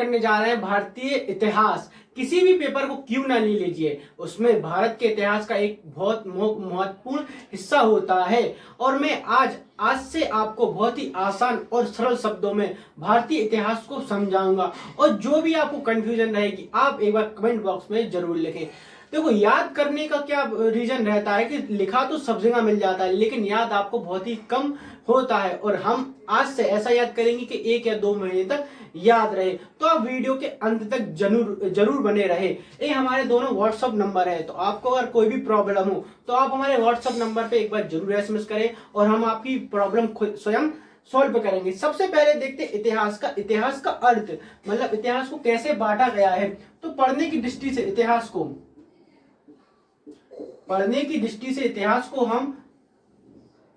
करने जा रहे हैं भारतीय इतिहास। किसी भी पेपर को क्यों ना ले लीजिए, उसमें भारत के इतिहास का एक बहुत महत्वपूर्ण हिस्सा होता है। और मैं आज से आपको बहुत ही आसान और सरल शब्दों में भारतीय इतिहास को समझाऊंगा। और जो भी आपको कंफ्यूजन रहेगी आप एक बार कमेंट बॉक्स में जरूर लिखें। देखो, याद करने का क्या रीजन रहता है कि लिखा तो सब जगह मिल जाता है, लेकिन याद आपको बहुत ही कम होता है। और हम आज से ऐसा याद करेंगे कि 1 या 2 महीने तक याद रहे। तो आप वीडियो के अंत तक जरूर बने रहे। ये हमारे दोनों व्हाट्सएप नंबर है, तो आपको अगर कोई भी प्रॉब्लम हो तो आप हमारे व्हाट्सएप नंबर पे एक बार जरूर एसएमएस करें और हम आपकी प्रॉब्लम खुद स्वयं सॉल्व करेंगे। सबसे पहले देखते हैं इतिहास का अर्थ, मतलब इतिहास को कैसे बांटा गया है। तो पढ़ने की दृष्टि से इतिहास को हम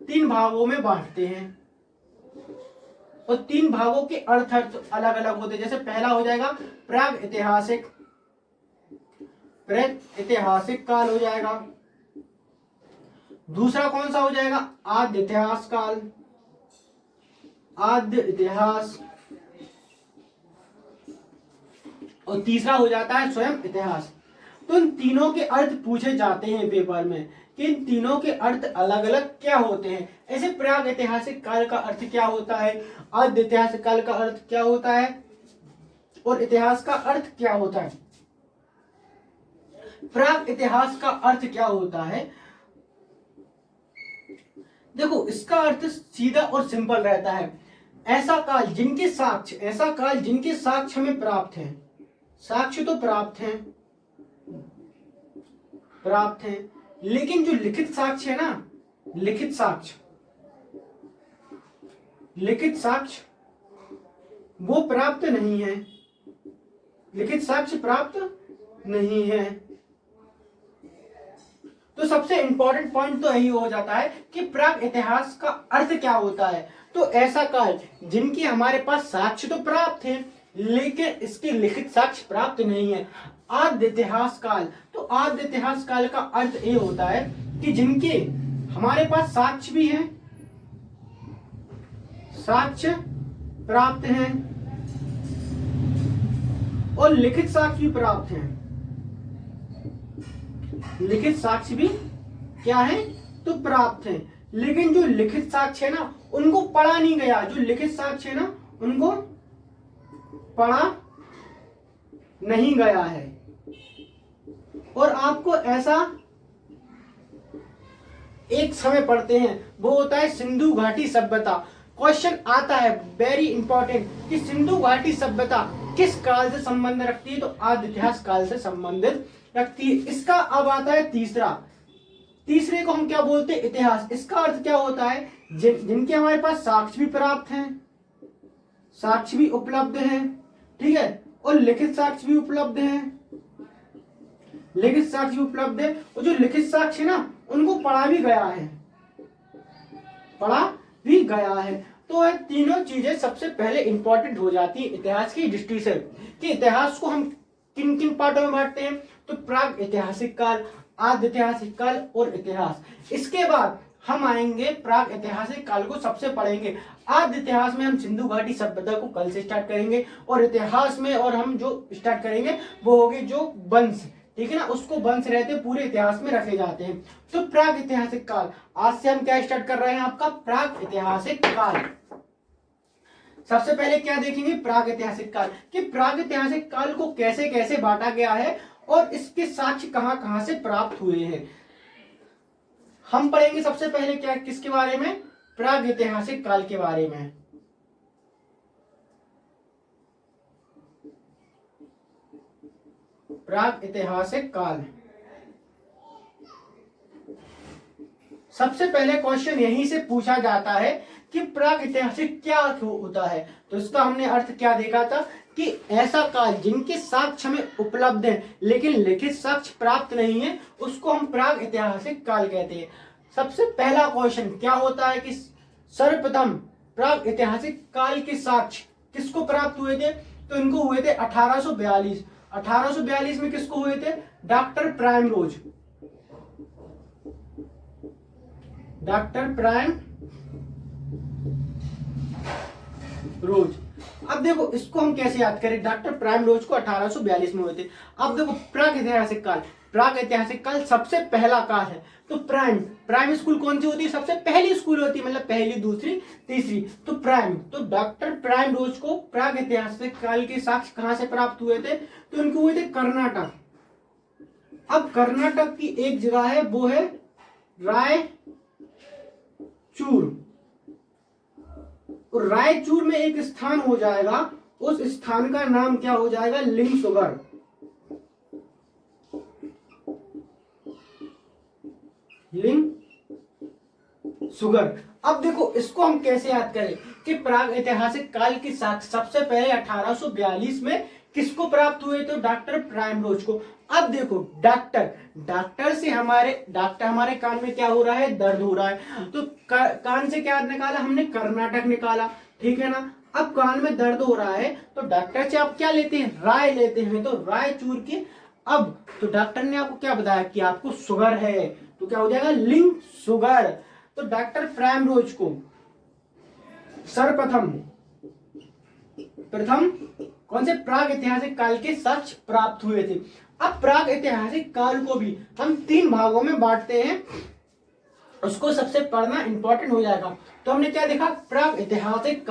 3 भागों में बांटते हैं और 3 भागों के अर्थ अलग अलग होते हैं। जैसे पहला हो जाएगा प्राग ऐतिहासिक काल हो जाएगा। दूसरा कौन सा हो जाएगा? आद्य इतिहास काल, आद्य इतिहास। और तीसरा हो जाता है स्वयं इतिहास। तो इन तीनों के अर्थ पूछे जाते हैं पेपर में कि इन तीनों के अर्थ अलग अलग क्या होते हैं। ऐसे प्राग ऐतिहासिक काल का अर्थ क्या होता है, आद्य ऐतिहासिक काल का अर्थ क्या होता है और इतिहास का अर्थ क्या होता है। प्राग इतिहास का अर्थ क्या होता है? देखो, इसका अर्थ सीधा और सिंपल रहता है। ऐसा काल जिनके साक्ष्य हमें प्राप्त हैं। साक्ष्य तो प्राप्त हैं, लेकिन जो लिखित साक्ष्य है ना, लिखित साक्ष्य वो प्राप्त नहीं है। लिखित साक्ष्य प्राप्त नहीं है। तो सबसे इंपॉर्टेंट पॉइंट तो यही हो जाता है कि प्राग इतिहास का अर्थ क्या होता है। तो ऐसा काल जिनकी हमारे पास साक्ष्य तो प्राप्त है लेकिन इसके लिखित साक्ष्य प्राप्त नहीं है। आद्य इतिहास काल, तो आद्य इतिहास काल का अर्थ ये होता है कि जिनके हमारे पास साक्ष्य भी हैं, साक्ष्य प्राप्त हैं और लिखित साक्ष्य भी प्राप्त हैं। लिखित साक्ष्य भी क्या है? तो प्राप्त है, लेकिन जो लिखित साक्ष्य है ना उनको पढ़ा नहीं गया। जो लिखित साक्ष्य है ना उनको पढ़ा नहीं गया है। और आपको ऐसा एक समय पढ़ते हैं, वो होता है सिंधु घाटी सभ्यता। क्वेश्चन आता है वेरी इंपॉर्टेंट कि सिंधु घाटी सभ्यता किस काल से संबंध रखती है? तो आद्य इतिहास काल से संबंधित रखती है। इसका अब आता है तीसरे को हम क्या बोलते हैं? इतिहास। इसका अर्थ क्या होता है? जिनके हमारे पास साक्ष्य भी प्राप्त हैं, साक्ष्य भी उपलब्ध हैं, ठीक है, और लिखित साक्ष्य भी उपलब्ध हैं। लिखित साक्ष्य भी उपलब्ध है और जो लिखित साक्ष्य ना उनको पढ़ा भी गया है। तो ये तीनों चीजें सबसे पहले इंपॉर्टेंट हो जाती है इतिहास की दृष्टि से कि इतिहास को हम किन किन पार्टों में बांटते हैं। तो प्राग ऐतिहासिक काल, आद्य ऐतिहासिक काल और इतिहास। इसके बाद हम आएंगे प्राग ऐतिहासिक काल को सबसे पढ़ेंगे। आद्य इतिहास में हम सिंधु घाटी सभ्यता को कल से स्टार्ट करेंगे और इतिहास में और हम जो स्टार्ट करेंगे वो होगी जो वंश, ठीक है ना, उसको वंश रहते पूरे इतिहास में रखे जाते हैं। तो प्राग ऐतिहासिक काल, आज से हम क्या स्टार्ट कर रहे हैं? आपका प्राग ऐतिहासिक काल। सबसे पहले क्या देखेंगे? प्राग ऐतिहासिक काल कि प्राग ऐतिहासिक काल को कैसे कैसे बांटा गया है और इसके साक्ष्य कहां कहां से प्राप्त हुए हैं। हम पढ़ेंगे सबसे पहले क्या, किसके बारे में? प्राग ऐतिहासिक काल के बारे में। प्राग ऐतिहासिक काल। सबसे पहले क्वेश्चन यहीं से पूछा जाता है कि प्राग ऐतिहासिक क्या होता है। तो इसका हमने अर्थ क्या देखा था कि ऐसा काल जिनके साक्ष्य में उपलब्ध है लेकिन लिखित साक्ष्य प्राप्त नहीं है, उसको हम प्राग ऐतिहासिक काल कहते हैं। सबसे पहला क्वेश्चन क्या होता है कि सर्वप्रथम प्राग ऐतिहासिक काल के साक्ष्य किसको प्राप्त हुए थे? तो इनको हुए थे 1842। 1842 में किसको हुए थे? Doctor primrose. अब देखो इसको हम कैसे याद करें, डॉक्टर प्राइम रोज को 1842 में हुए थे। अब देखो प्रागैतिहासिक काल, प्रागैतिहासिक काल सबसे पहला काल है। तो प्राइम प्राइम स्कूल कौन सी होती है, सबसे पहली स्कूल होती है, मतलब पहली दूसरी तीसरी। तो प्राइम, तो डॉक्टर प्राइम रोज को प्रागैतिहासिक काल के साक्ष्य कहां से प्राप्त हुए थे, तो उनको हुए थे कर्नाटक। अब कर्नाटक की एक जगह है वो है रायचूर। रायचूर में एक स्थान हो जाएगा, उस स्थान का नाम क्या हो जाएगा, लिंगसुगर। लिंगसुगर। अब देखो इसको हम कैसे याद करें कि प्राग ऐतिहासिक काल की साक्ष्य सबसे पहले 1842 में किसको प्राप्त हुए, तो डॉक्टर प्राइम रोज को। अब देखो डॉक्टर से हमारे कान में क्या हो रहा है, दर्द हो रहा है, तो कान से क्या निकाला हमने, कर्नाटक निकाला, ठीक है ना। अब कान में दर्द हो रहा है तो डॉक्टर से आप क्या लेते हैं, राय लेते हैं, तो रायचूर की। अब तो डॉक्टर ने आपको क्या बताया कि आपको शुगर है, तो क्या हो जाएगा, लिंग शुगर। तो डॉक्टर प्राइम रोज को सर्वप्रथम कौन से प्राग ऐतिहासिक काल के साक्ष्य प्राप्त हुए थे। अब प्राग ऐतिहासिक काल को भी हम 3 भागों में बांटते हैं, उसको सबसे पढ़ना इंपॉर्टेंट हो जाएगा। तो हमने क्या देखा, प्राग ऐतिहासिक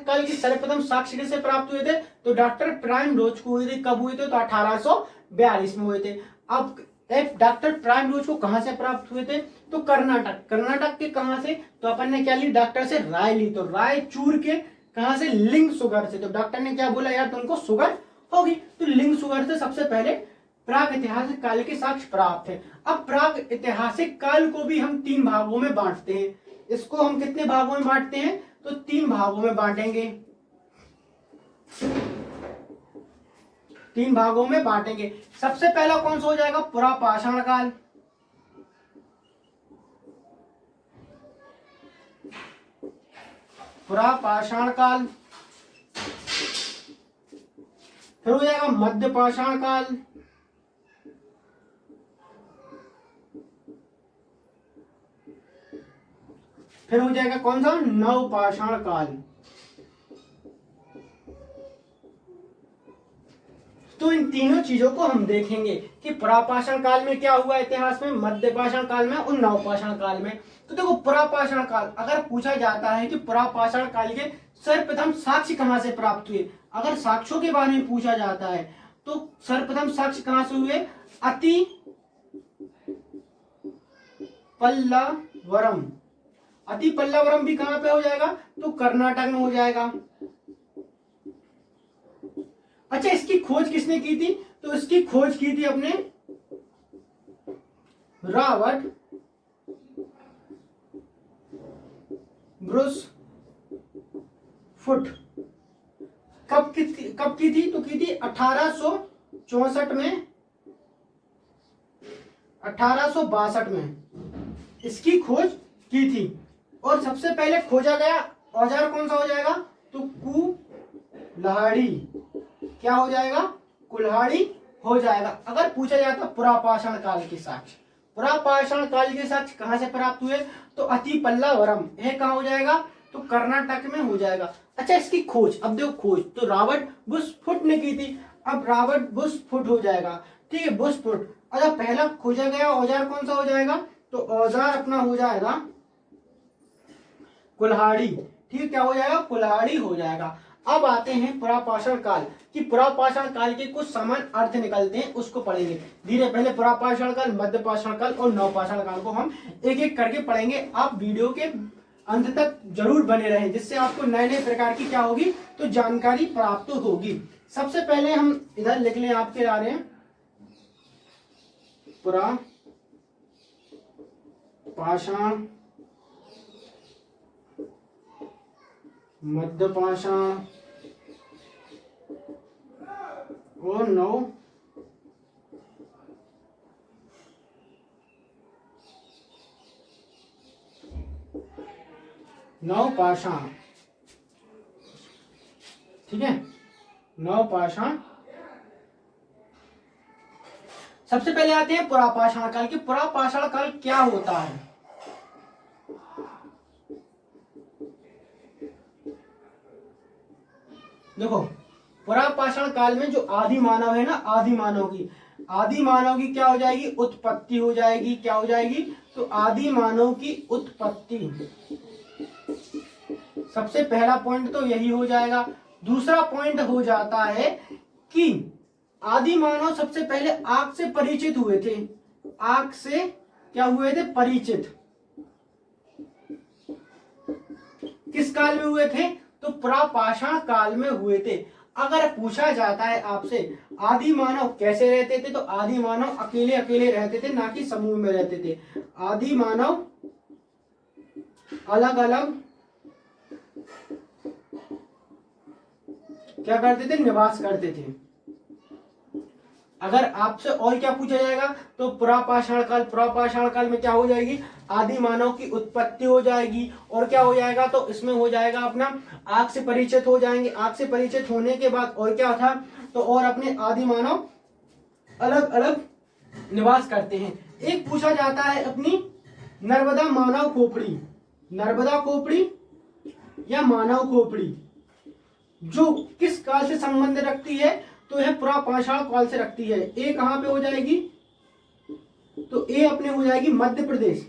काल की सर्वप्रथम साक्ष्य किससे प्राप्त हुए थे, तो डॉक्टर प्राइम रोज को हुए थे। कब हुए थे, तो 1842 में हुए थे। अब डॉक्टर प्राइम रोज को कहां से प्राप्त हुए थे, तो कर्नाटक के कहां से, तो अपन ने क्या ली, डॉक्टर से राय ली, तो रायचूर के कहां से, लिंग शुगर से। तो डॉक्टर ने क्या बोला, यार तुमको शुगर होगी, तो लिंग शुगर से सबसे पहले प्राग ऐतिहासिक काल के साक्ष्य प्राप्त है। अब प्राग ऐतिहासिक काल को भी हम 3 भागों में बांटते हैं। इसको हम कितने भागों में बांटते हैं, तो 3 भागों में बांटेंगे, 3 भागों में बांटेंगे। सबसे पहला कौन सा हो जाएगा, पुरापाषाण काल। पुरापाषाण काल। फिर हो जाएगा मध्यपाषाण काल। फिर हो जाएगा कौन सा, नवपाषाण काल। तो इन तीनों चीजों को हम देखेंगे कि पुरापाषाण काल में क्या हुआ इतिहास में, मध्यपाषाण काल में और नवपाषाण काल में। तो देखो पुरापाषाण काल अगर पूछा जाता है कि पुरापाषाण काल के सर्वप्रथम साक्ष्य कहां से प्राप्त हुए, अगर साक्ष्यों के बारे में पूछा जाता है तो सर्वप्रथम साक्ष्य कहां से हुए, अति पल्लवरम। अति पल्लवरम भी कहां पे हो जाएगा, तो कर्नाटक में हो जाएगा। अच्छा इसकी खोज किसने की थी, तो इसकी खोज की थी अपने रॉबर्ट ब्रूस फुट। कब की थी, तो की थी 1864 में, 1862 में इसकी खोज की थी। और सबसे पहले खोजा गया औजार कौन सा हो जाएगा, तो कुल्हाड़ी। क्या हो जाएगा, कुल्हाड़ी हो जाएगा। अगर पूछा जाता पुरापाषाण काल के साक्ष्य, पुरापाषाण काल के साक्ष्य कहां से प्राप्त हुए, तो अति पल्लवरम, यह कहां हो जाएगा, तो कर्नाटक में हो जाएगा। अच्छा इसकी खोज, अब देखो खोज तो रॉबर्ट बुश फुट ने की थी। अब रॉबर्ट बुश फुट हो जाएगा, ठीक है, बुश फुट। अच्छा पहला खोजा गया औजार कौन सा हो जाएगा, तो औजार अपना हो जाएगा कुल्हाड़ी, ठीक, क्या हो जाएगा, कुल्हाड़ी हो जाएगा। अब आते हैं पुरापाषाण काल कि पुरापाषाण काल के कुछ समान अर्थ निकलते हैं, उसको पढ़ेंगे धीरे। पहले पुरापाषाण काल, मध्यपाषाण काल और नवपाषाण काल को हम एक एक करके पढ़ेंगे। आप वीडियो के अंत तक जरूर बने रहें, जिससे आपको नए नए प्रकार की क्या होगी, तो जानकारी प्राप्त होगी। सबसे पहले हम इधर लिख लें, आपके आ रहे हैं पुरापाषाण, मध्यपाषाण और नवपाषाण, ठीक है, नवपाषाण। सबसे पहले आते हैं पुरापाषाण काल की। पुरापाषाण काल क्या होता है, देखो, पुरापाषाण काल में जो आदि मानव है ना, आदि मानव की क्या हो जाएगी, उत्पत्ति हो जाएगी। क्या हो जाएगी, तो आदि मानव की उत्पत्ति। सबसे पहला पॉइंट तो यही हो जाएगा। दूसरा पॉइंट हो जाता है कि आदि मानव सबसे पहले आग से परिचित हुए थे। आग से क्या हुए थे, परिचित। किस काल में हुए थे, तो पुरापाषाण काल में हुए थे। अगर पूछा जाता है आपसे आदि मानव कैसे रहते थे, तो आदि मानव अकेले अकेले रहते थे, ना कि समूह में रहते थे। आदि मानव अलग अलग क्या करते थे, निवास करते थे। अगर आपसे और क्या पूछा जाएगा, तो पुरापाषाण काल में क्या हो जाएगी, आदि मानव की उत्पत्ति हो जाएगी। और क्या हो जाएगा, तो इसमें हो जाएगा अपना आग से परिचित हो जाएंगे। आग से परिचित होने के बाद और क्या था, तो और अपने आदि मानव अलग अलग निवास करते हैं। एक पूछा जाता है अपनी नर्मदा मानव खोपड़ी, नर्मदा खोपड़ी या मानव खोपड़ी, जो किस काल से संबंध रखती है, तो यह पुरापाषाण काल से रखती है। ए कहां पे हो जाएगी, तो ए अपने हो जाएगी मध्य प्रदेश।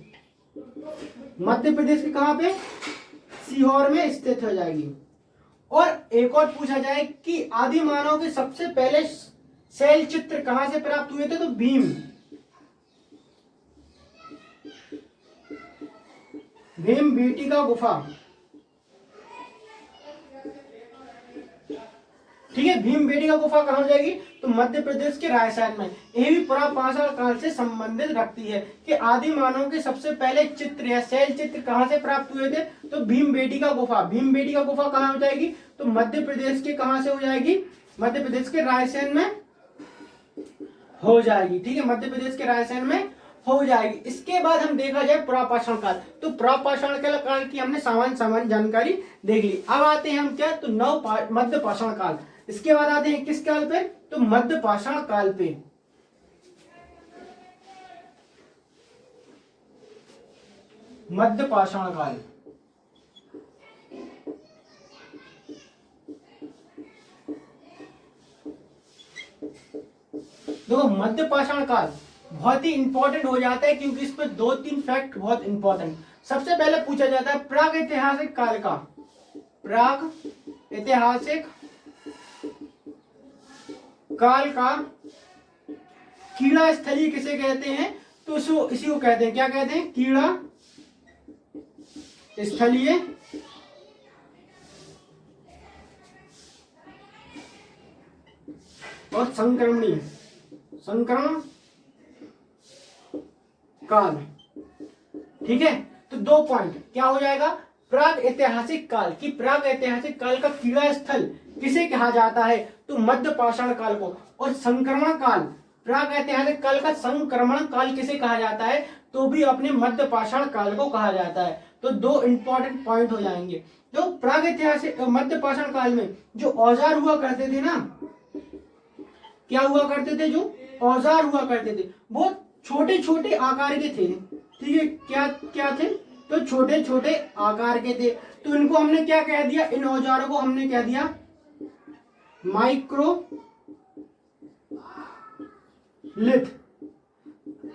मध्य प्रदेश के कहां पे, सीहोर में स्थित हो जाएगी। और एक और पूछा जाए कि आदि मानव के सबसे पहले शैल चित्र कहां से प्राप्त हुए थे, तो भीम बेटिका गुफा। ठीक है, भीम बेटिका गुफा कहां हो जाएगी, तो मध्य प्रदेश के रायसेन में। यह भी पुरापाषाण काल से संबंधित रखती है कि आदि मानव के सबसे पहले चित्र या शैल चित्र कहां से प्राप्त हुए थे, तो भीम बेटिका गुफा। भीम बेटिका गुफा कहां हो जाएगी, तो मध्य प्रदेश के कहां से हो जाएगी, मध्य प्रदेश के रायसेन में हो जाएगी। ठीक है, मध्य प्रदेश के रायसेन में हो जाएगी। इसके बाद हम देखा जाए पुरापाषाण काल, तो पुरापाषाण काल की हमने सामान्य जानकारी देख ली। अब आते हैं हम क्या, तो मध्य पाषाण काल। इसके बाद आते हैं किस काल पे, तो मध्य पाषाण काल पे। मध्य पाषाण काल, देखो मध्य पाषाण काल बहुत ही इंपॉर्टेंट हो जाता है, क्योंकि इस पर 2-3 फैक्ट बहुत इंपॉर्टेंट। सबसे पहले पूछा जाता है प्राग ऐतिहासिक काल का, प्राग ऐतिहासिक काल का कीड़ा स्थलीय किसे कहते हैं, तो इसी को कहते हैं, क्या कहते हैं, कीड़ा स्थलीय और संक्रमण काल। ठीक है, तो 2 पॉइंट क्या हो जाएगा, प्राग ऐतिहासिक काल की, प्राग ऐतिहासिक काल का कीड़ा स्थल किसे कहा जाता है, तो मध्य पाषाण काल को। और संक्रमण काल, प्राग ऐतिहासिक काल का संक्रमण काल किसे कहा जाता है, तो भी अपने मध्य पाषाण काल को कहा जाता है। तो 2 इंपॉर्टेंट पॉइंट हो जाएंगे। तो प्राग ऐतिहासिक मध्य पाषाण काल में जो औजार हुआ करते थे ना, क्या हुआ करते थे, जो औजार हुआ करते थे बहुत छोटे छोटे आकार के थे। ठीक है, क्या क्या थे, तो छोटे छोटे आकार के थे। तो इनको हमने क्या कह दिया, इन औजारों को हमने कह दिया माइक्रोलिथ।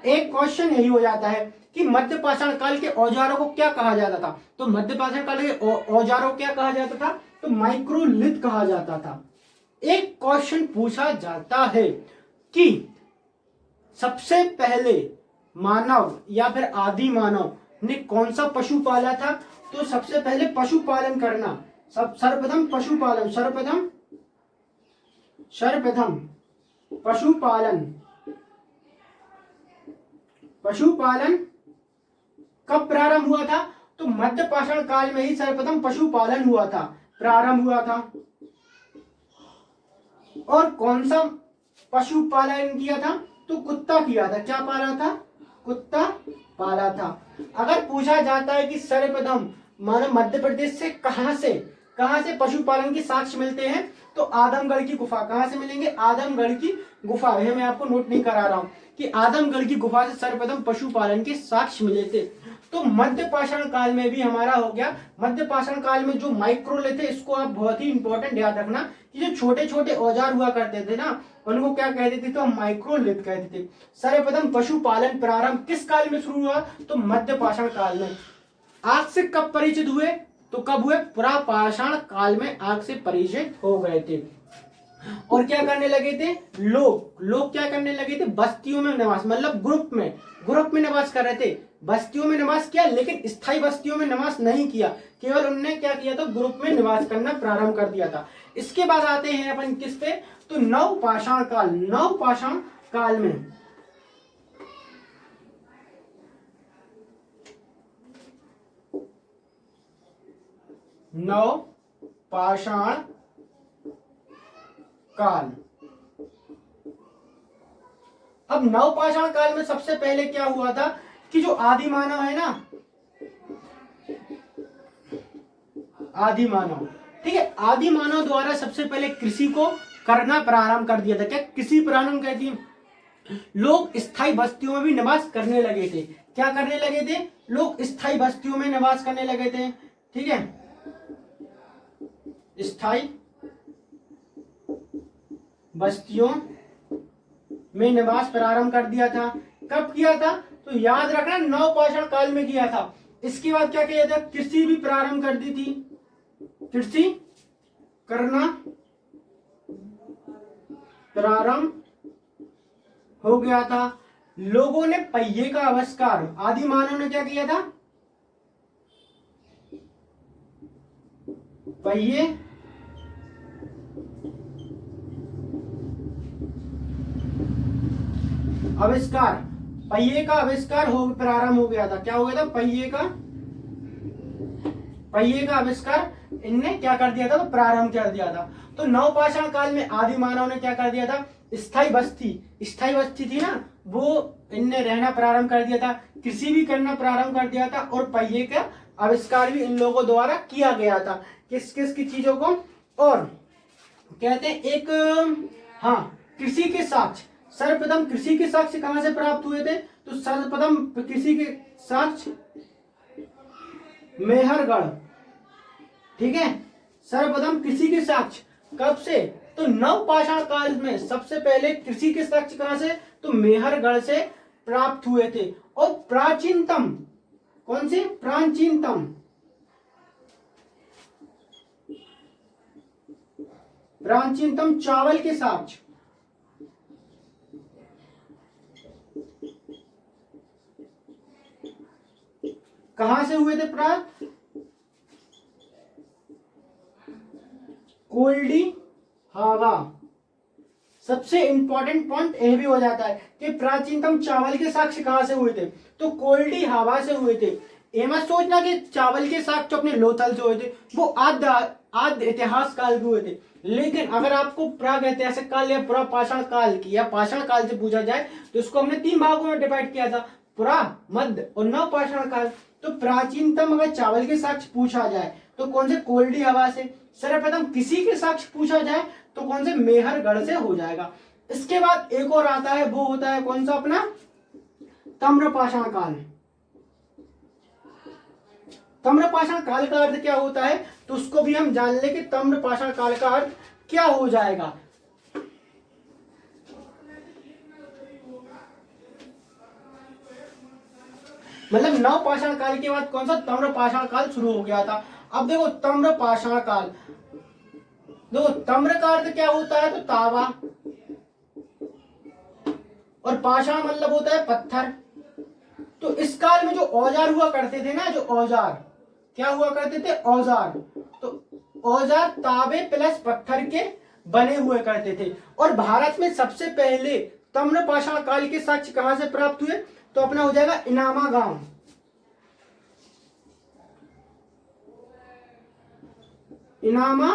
एक क्वेश्चन यही हो जाता है कि मध्य पाषाण काल के औजारों को क्या कहा जाता था, तो मध्य पाषाण काल के औजारों को क्या कहा जाता था, तो माइक्रोलिथ कहा जाता था। एक क्वेश्चन पूछा जाता है कि सबसे पहले मानव या फिर आदि मानव ने कौन सा पशु पाला था, तो सबसे पहले पशुपालन करना, सर्वप्रथम पशुपालन, सर्वप्रथम पशुपालन कब प्रारंभ हुआ था, तो मध्य पाषाण काल में ही सर्वप्रथम पशुपालन हुआ था, प्रारंभ हुआ था। और कौन सा पशुपालन किया था, तो कुत्ता किया था। क्या पाला था, कुत्ता पाला था। अगर पूछा जाता है कि सर्वप्रथम मानो मध्य प्रदेश से कहां से पशुपालन के साक्ष्य मिलते हैं, तो आदमगढ़ की गुफा। कहां से मिलेंगे, आदमगढ़ की गुफा। यह मैं आपको नोट नहीं करा रहा हूं कि आदमगढ़ की गुफा से सर्वप्रथम पशुपालन के साक्ष्य मिले थे। तो मध्य पाषाण काल में भी हमारा हो गया। मध्य पाषाण काल में जो माइक्रोलिथ है, इसको आप बहुत ही इंपॉर्टेंट याद रखना कि जो छोटे छोटे औजार हुआ करते थे ना, उनको क्या कहते थे, तो हम माइक्रोलिथ कहते थे। सर्वप्रथम पशुपालन प्रारंभ किस काल में शुरू हुआ, तो मध्य पाषाण काल में। आग से कब परिचित हुए, तो कब हुए, पुरापाषाण काल में आग से परिचित हो गए थे। और क्या करने लगे थे, लोग क्या करने लगे थे, बस्तियों में निवास, मतलब ग्रुप में निवास कर रहे थे। बस्तियों में निवास किया, लेकिन स्थायी बस्तियों में निवास नहीं किया, केवल उनने क्या किया था, ग्रुप में निवास करना प्रारंभ कर दिया था। इसके बाद आते हैं अपन किस पे, तो नवपाषाण काल। नवपाषाण काल में नवपाषाण काल। अब नवपाषाण काल में सबसे पहले क्या हुआ था कि जो आदि मानव है ना, आदि मानव, ठीक है, आदि मानव द्वारा सबसे पहले कृषि को करना प्रारंभ कर दिया था। क्या कृषि प्रारंभ कहती है, लोग स्थायी बस्तियों में भी निवास करने लगे थे। क्या करने लगे थे, लोग स्थायी बस्तियों में निवास करने लगे थे, ठीक है, स्थायी बस्तियों में निवास प्रारंभ कर दिया था। कब किया था, तो याद रखना नवपाषाण काल में किया था। इसके बाद क्या किया था, कृषि भी प्रारंभ कर दी थी, कृषि करना प्रारंभ हो गया था। लोगों ने पहिए का आविष्कार, आदि मानव ने क्या किया था, पहिए आविष्कार, पहिए का आविष्कार हो प्रारंभ हो गया था। क्या हो गया था, पहिए का आविष्कार इनने क्या कर दिया था, तो प्रारंभ कर दिया था। तो नवपाषाण काल में आदि मानव ने क्या कर दिया था, स्थायी बस्ती थी ना, वो इनने रहना प्रारंभ कर दिया था, कृषि भी करना प्रारंभ कर दिया था, और पहिए का आविष्कार भी इन लोगों द्वारा किया गया था। किस किस की चीजों को, और कहते हैं एक, हाँ, कृषि के साक्ष्य। सर्वप्रथम कृषि के साक्ष्य कहां से प्राप्त हुए थे, तो सर्वप्रथम कृषि के साक्ष्य मेहरगढ़, ठीक है, सर्वप्रथम कृषि के साक्ष्य कब से, तो नवपाषाण काल में सबसे पहले कृषि के साक्ष्य कहां से, तो मेहरगढ़ से प्राप्त हुए थे। और प्राचीनतम, कौन से, प्राचीनतम चावल के साक्ष्य कहां से हुए थे प्राप्त, कोल्डी हावा। सबसे इंपॉर्टेंट पॉइंट यह भी हो जाता है कि प्राचीनतम चावल के साक्ष्य कहां से हुए थे, तो कोल्डी हावा से हुए थे। ये मत सोचना कि चावल के साक्ष्य अपने लोथल से हुए थे, वो आद्य इतिहास काल के हुए थे। लेकिन अगर आपको प्राग ऐतिहासिक काल या पुरा पाषाण काल की या पाषाण काल से पूछा जाए, तो इसको हमने 3 भागों में डिवाइड किया था, पुरा, मध्य और नव पाषाण काल। तो प्राचीनतम अगर चावल के साक्ष्य पूछा जाए तो कौन से, कोल्डी हवा से। सर्वप्रथम किसी के साक्ष्य पूछा जाए तो कौन से, मेहरगढ़ से हो जाएगा। इसके बाद एक और आता है, वो होता है कौन सा, अपना ताम्रपाषाण काल। ताम्रपाषाण काल का अर्थ क्या होता है, तो उसको भी हम जान ले कि ताम्रपाषाण काल का अर्थ क्या हो जाएगा। मतलब नवपाषाण काल के बाद कौन सा, ताम्रपाषाण काल शुरू हो गया था। अब देखो ताम्रपाषाण काल, देखो ताम्र का अर्थ क्या होता है, तो तावा, और पाषाण मतलब होता है पत्थर। तो इस काल में जो औजार हुआ करते थे ना, जो औजार क्या हुआ करते थे, औजार, तो औजार तावे प्लस पत्थर के बने हुए करते थे। और भारत में सबसे पहले ताम्रपाषाण काल के साक्ष्य कहां से प्राप्त हुए, तो अपना हो जाएगा इनामा गांव। इनामा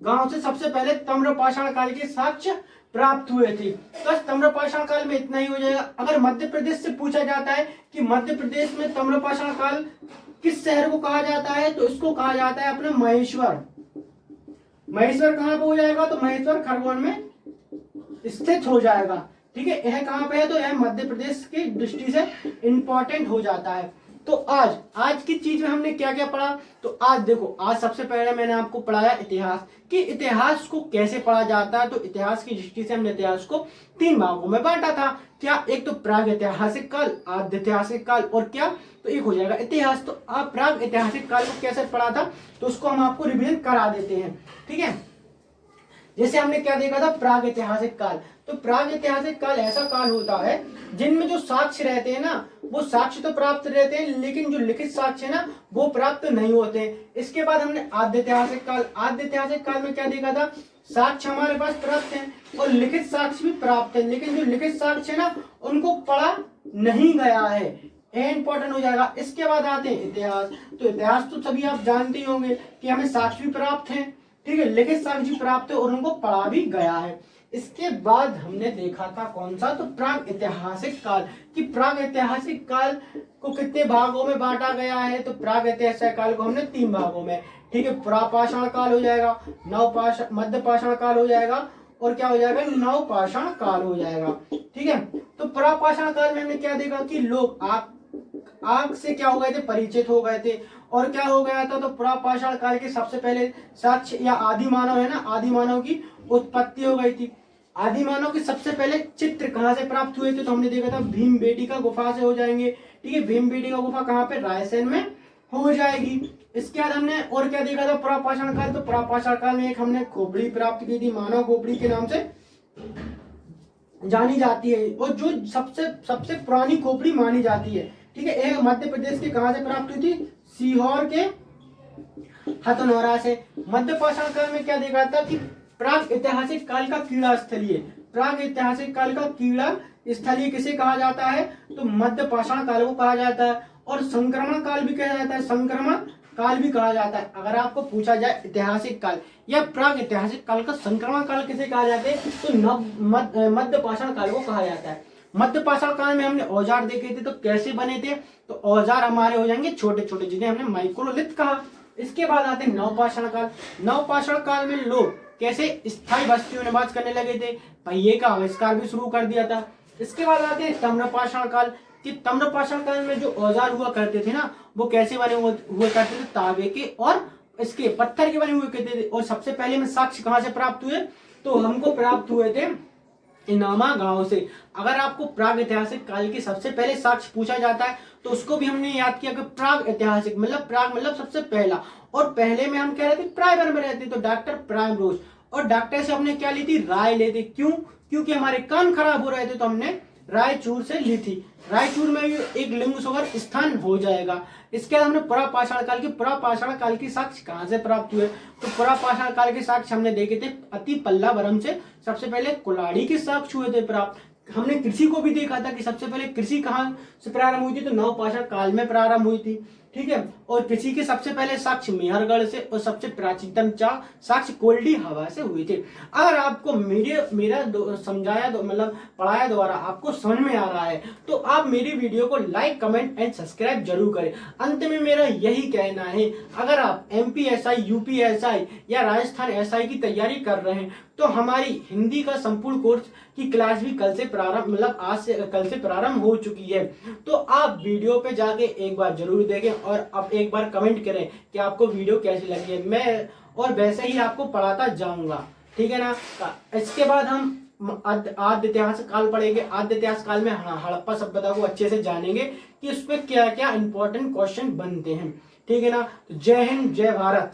गांव से सबसे पहले ताम्रपाषाण काल के साक्ष्य प्राप्त हुए थे। तो ताम्रपाषाण काल में इतना ही हो जाएगा। अगर मध्य प्रदेश से पूछा जाता है कि मध्य प्रदेश में ताम्रपाषाण काल किस शहर को कहा जाता है, तो इसको कहा जाता है अपना महेश्वर। महेश्वर कहां पे हो जाएगा, तो महेश्वर खरगोन में स्थित हो जाएगा। ठीक है, यह कहां पे है, तो यह मध्य प्रदेश की दृष्टि से इंपॉर्टेंट हो जाता है। तो आज आज की चीज में हमने क्या क्या पढ़ा, तो आज देखो, आज सबसे पहले मैंने आपको पढ़ाया इतिहास, कि इतिहास को कैसे पढ़ा जाता है। तो इतिहास की दृष्टि से हमने इतिहास को 3 भागों में बांटा था। क्या, एक तो प्राग ऐतिहासिक काल, आद्य ऐतिहासिक काल, और क्या, तो एक हो जाएगा इतिहास। तो आप प्राग ऐतिहासिक काल को कैसे पढ़ा था, तो उसको हम आपको रिवीजन करा देते हैं, ठीक है। जैसे हमने क्या देखा था, प्राग ऐतिहासिक काल। तो प्राग ऐतिहासिक काल ऐसा काल होता है जिनमें जो साक्ष्य रहते हैं ना, वो साक्ष्य तो प्राप्त रहते हैं, लेकिन जो लिखित साक्ष्य है ना, वो प्राप्त नहीं होते हैं। इसके बाद हमने आद्य ऐतिहासिक काल, आद्य ऐतिहासिक काल में क्या देखा था, साक्ष्य हमारे पास प्राप्त है और लिखित साक्ष्य भी प्राप्त है, लेकिन जो लिखित साक्ष्य है ना, उनको पढ़ा नहीं गया है, ये इंपॉर्टेंट हो जाएगा। इसके बाद आते हैं इतिहास। तो इतिहास तो सभी आप जानते ही होंगे कि हमें साक्ष्य भी प्राप्त है, ठीक है, लिखित साक्ष्य प्राप्त है और उनको पढ़ा भी गया है। इसके बाद हमने देखा था कौन सा, तो प्राग ऐतिहासिक काल, कि प्राग ऐतिहासिक काल को कितने भागों में बांटा गया है। तो प्राग ऐतिहासिक काल को हमने 3 भागों में, ठीक है, प्रापाषाण काल हो जाएगा, नवपाषाण, मध्यपाषाण काल हो जाएगा, और क्या हो जाएगा, नवपाषाण काल हो जाएगा, ठीक है। तो प्रापाषाण काल में हमने क्या देखा कि लोग आग से क्या हो गए थे, परिचित हो गए थे, और क्या हो गया था, तो प्रापाषाण काल के सबसे पहले साक्ष्य या आदि मानव है ना, आदि मानव की उत्पत्ति हो गई थी। आदि मानव के सबसे पहले चित्र कहाँ से प्राप्त हुए थे, तो हमने देखा था भीमबेटका गुफा से हो जाएंगे, ठीक है। भीमबेटका गुफा कहाँ पे, रायसेन में हो जाएगी। इसके बाद हमने और क्या देखा था, प्रापाषाण काल। तो प्रापाषाण काल में एक हमने खोपड़ी प्राप्त की थी, मानव खोपड़ी के नाम से जानी जाती है, और जो सबसे सबसे पुरानी खोपड़ी मानी जाती है, ठीक है। एक मध्य प्रदेश के कहां से प्राप्त हुई थी, सीहोर के हथनोरा से। मध्यपाषाण काल में क्या देखा था कि प्राग ऐतिहासिक काल का कीड़ा स्थलीय, प्राग ऐतिहासिक काल का कीड़ा स्थलीय किसे कहा जाता है, तो मध्यपाषाण काल को कहा जाता है। और संक्रमण काल भी कहा जाता है, संक्रमण काल भी कहा जाता है। अगर आपको पूछा जाए ऐतिहासिक काल या प्राग ऐतिहासिक काल का संक्रमण काल किसे कहा जाता है, तो मध्यपाषाण काल को कहा जाता है। मध्यपाषाण काल में हमने औजार देखे थे, तो कैसे बने थे, तो औजार हमारे हो जाएंगे छोटे छोटे, जिन्हें हमने माइक्रोलिथ कहा। इसके बाद आते हैं नवपाषाण काल। नवपाषाण काल में लोग कैसे स्थायी बस्तियों में निवास करने लगे थे, पहिए का आविष्कार भी शुरू कर दिया था। इसके बाद आते हैं ताम्रपाषाण काल, कि ताम्रपाषाण काल में जो औजार हुआ करते थे ना, वो कैसे बने हुए करते थे, तांबे के और इसके पत्थर के बने हुए करते थे। और सबसे पहले में साक्ष्य कहाँ से प्राप्त हुए, तो हमको प्राप्त हुए थे इनामा गांव से। अगर आपको प्राग ऐतिहासिक काल के सबसे पहले साक्ष्य पूछा जाता है, तो उसको भी हमने याद किया कि प्राग ऐतिहासिक मतलब प्राग मतलब सबसे पहला, और पहले में हम क्या रहते, प्राइमर में रहते, तो डॉक्टर प्राइमरोज। और डॉक्टर से हमने क्या ली थी, राय लेते, क्यों, क्योंकि हमारे कान खराब हो रहे थे, तो हमने रायचूर से ली थी। रायचूर में भी एक लिंग सवर स्थान हो जाएगा। इसके बाद हमने पुरापाषाण काल की साक्ष्य कहाँ से प्राप्त हुए, तो पुरापाषाण काल के साक्ष्य हमने देखे थे अति पल्लावरम से। सबसे पहले कुल्हाड़ी के साक्ष्य हुए थे प्राप्त। हमने कृषि को भी देखा था कि सबसे पहले कृषि कहाँ से प्रारंभ हुई थी, तो नवपाषाण काल में प्रारंभ हुई थी, ठीक है। और कृषि के सबसे पहले साक्ष्य मेहरगढ़ से, और सबसे प्राचीनतम साक्ष्य कोल्डी हवा से हुए थे। अगर आपको मेरा समझाया मतलब पढ़ाया द्वारा आपको समझ में आ रहा है, तो आप मेरी वीडियो को लाइक, कमेंट एंड सब्सक्राइब जरूर करें। अंत में मेरा यही कहना है, अगर आप MPSI, UPSI या राजस्थान SI की तैयारी कर रहे हैं, तो हमारी हिंदी का संपूर्ण कोर्स की क्लास भी कल से प्रारंभ मतलब आज से कल से प्रारंभ हो चुकी है। तो आप वीडियो पे जाके एक बार जरूर देखें और अब एक बार कमेंट करें कि आपको वीडियो कैसी लगी है। मैं और वैसे ही आपको पढ़ाता जाऊंगा, ठीक है ना। इसके बाद हम आद्य इतिहास काल पढ़ेंगे। आद्य इतिहास काल में हड़प्पा सभ्यता को अच्छे से जानेंगे कि उसमें क्या क्या इंपॉर्टेंट क्वेश्चन बनते हैं, ठीक है ना। जय हिंद, जय भारत।